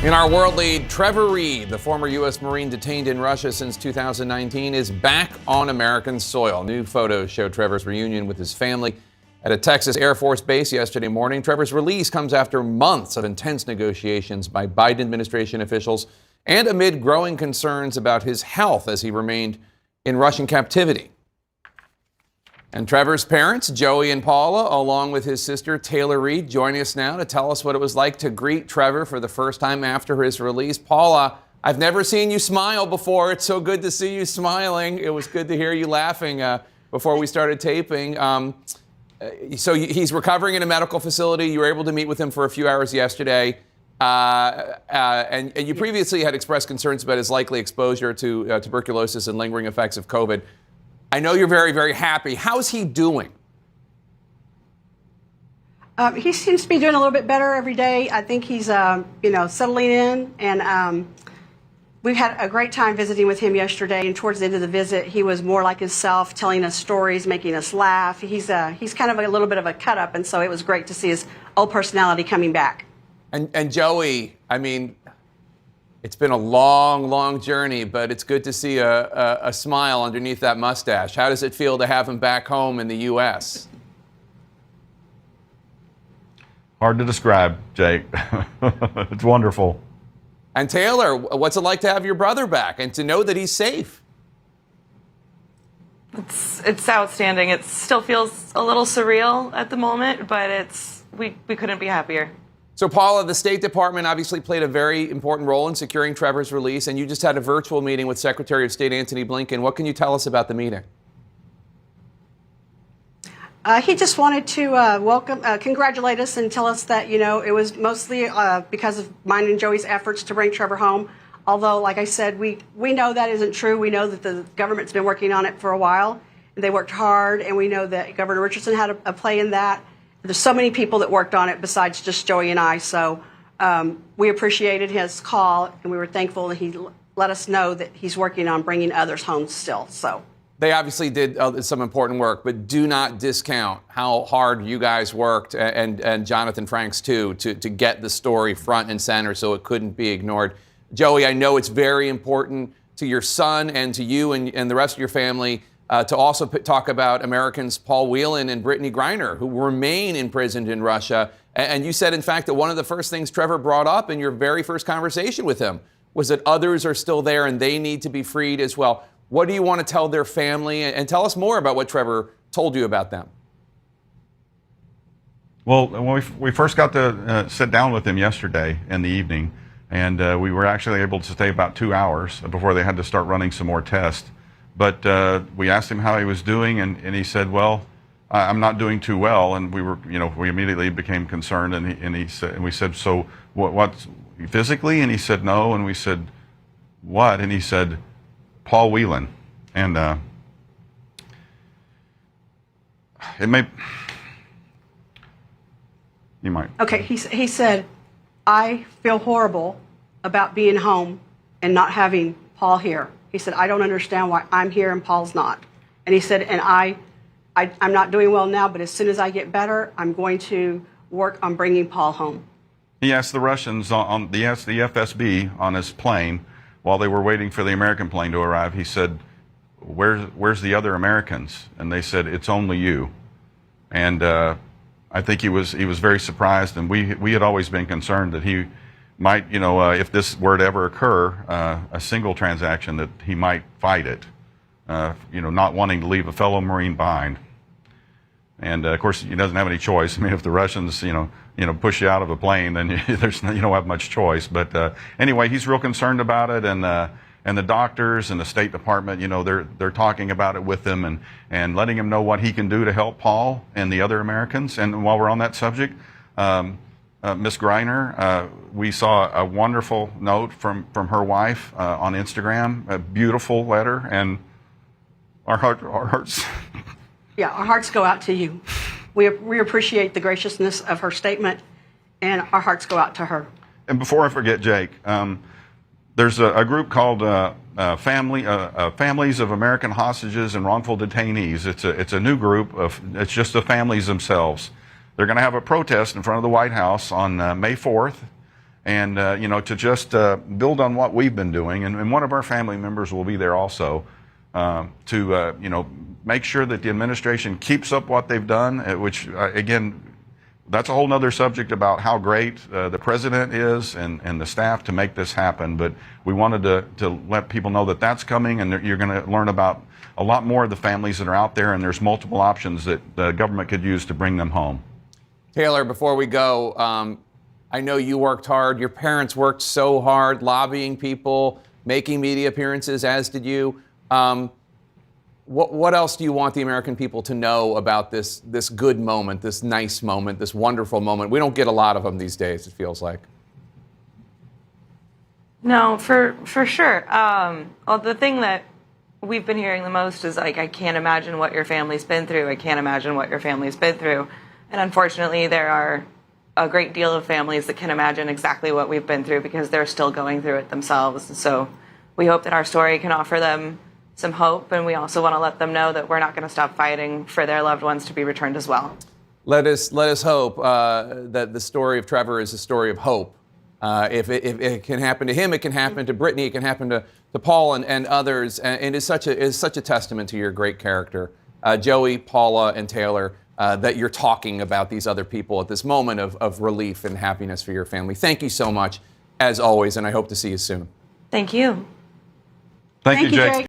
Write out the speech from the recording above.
In our world lead, Trevor Reed, the former U.S. Marine detained in Russia since 2019, is back on American soil. New photos show Trevor's reunion with his family at a Texas Air Force base yesterday morning. Trevor's release comes after months of intense negotiations by Biden administration officials and amid growing concerns about his health as he remained in Russian captivity. And Trevor's parents, Joey and Paula, along with his sister, Taylor Reed, joining us now to tell us what it was like to greet Trevor for the first time after his release. Paula, I've never seen you smile before. It's so good to see you smiling. It was good to hear you laughing before we started taping. So he's recovering in a medical facility. You were able to meet with him for a few hours yesterday. And you previously had expressed concerns about his likely exposure to tuberculosis and lingering effects of COVID. I know you're very, very happy. How's he doing? He seems to be doing a little bit better every day. I think he's, settling in. And we've had a great time visiting with him yesterday. And towards the end of the visit, he was more like himself, telling us stories, making us laugh. He's kind of a little bit of a cut up. And so it was great to see his old personality coming back. And Joey, I mean, it's been a long, long journey, but it's good to see a smile underneath that mustache. How does it feel to have him back home in the U.S.? Hard to describe, Jake. It's wonderful. And Taylor, what's it like to have your brother back and to know that he's safe? It's outstanding. It still feels a little surreal at the moment, but we couldn't be happier. So, Paula, the State Department obviously played a very important role in securing Trevor's release, and you just had a virtual meeting with Secretary of State Antony Blinken. What can you tell us about the meeting? He just wanted to congratulate us and tell us that, it was mostly because of mine and Joey's efforts to bring Trevor home. Although, like I said, we know that isn't true. We know that the government's been working on it for a while, and they worked hard, and we know that Governor Richardson had a play in that. There's so many people that worked on it besides just Joey and I. So we appreciated his call, and we were thankful that he let us know that he's working on bringing others home still. So they obviously did some important work, but do not discount how hard you guys worked, and Jonathan Franks too, to get the story front and center so it couldn't be ignored. Joey, I know it's very important to your son and to you and the rest of your family to also talk about Americans Paul Whelan and Brittany Griner, who remain imprisoned in Russia. And you said, in fact, that one of the first things Trevor brought up in your very first conversation with him was that others are still there and they need to be freed as well. What do you want to tell their family? And tell us more about what Trevor told you about them. Well, when we first got to sit down with him yesterday in the evening, and we were actually able to stay about 2 hours before they had to start running some more tests. But we asked him how he was doing, and he said, well, I'm not doing too well. And we immediately became concerned, and we said, so what's physically? And he said, no. And we said, what? And he said, Paul Whelan. And you might. Okay, he said, I feel horrible about being home and not having Paul here. He said, I don't understand why I'm here and Paul's not. And he said, and I'm not doing well now, but as soon as I get better, I'm going to work on bringing Paul home. He asked the Russians, he asked the FSB on his plane, while they were waiting for the American plane to arrive, he said, where's the other Americans? And they said, it's only you. And I think he was very surprised, and we had always been concerned that he might, if this were to ever occur, a single transaction, that he might fight it, not wanting to leave a fellow Marine behind. And of course, he doesn't have any choice. I mean, if the Russians, push you out of a plane, then you don't have much choice. But anyway, he's real concerned about it, and the doctors and the State Department, they're talking about it with him and letting him know what he can do to help Paul and the other Americans. And while we're on that subject, Miss Griner, we saw a wonderful note from her wife on Instagram, a beautiful letter, and our hearts. Yeah, our hearts go out to you. We appreciate the graciousness of her statement, and our hearts go out to her. And before I forget, Jake, there's a group called Families of American Hostages and Wrongful Detainees. It's a new group it's just the families themselves. They're going to have a protest in front of the White House on May 4th, and to just build on what we've been doing. And one of our family members will be there also to make sure that the administration keeps up what they've done, which again, that's a whole nother subject about how great the president is and the staff to make this happen. But we wanted to let people know that that's coming, and you're going to learn about a lot more of the families that are out there, and there's multiple options that the government could use to bring them home. Taylor, before we go, I know you worked hard. Your parents worked so hard, lobbying people, making media appearances, as did you. What else do you want the American people to know about this good moment, this nice moment, this wonderful moment? We don't get a lot of them these days, it feels like. No, for sure. Well, the thing that we've been hearing the most is like, I can't imagine what your family's been through. I can't imagine what your family's been through. And unfortunately, there are a great deal of families that can imagine exactly what we've been through because they're still going through it themselves. And so we hope that our story can offer them some hope, and we also want to let them know that we're not going to stop fighting for their loved ones to be returned as well. Let us hope that the story of Trevor is a story of hope. If it can happen to him, it can happen to Brittany, it can happen to Paul and others, and it's such a testament to your great character, Joey, Paula, and Taylor, that you're talking about these other people at this moment of relief and happiness for your family. Thank you so much, as always, and I hope to see you soon. Thank you. Thank you, Jake.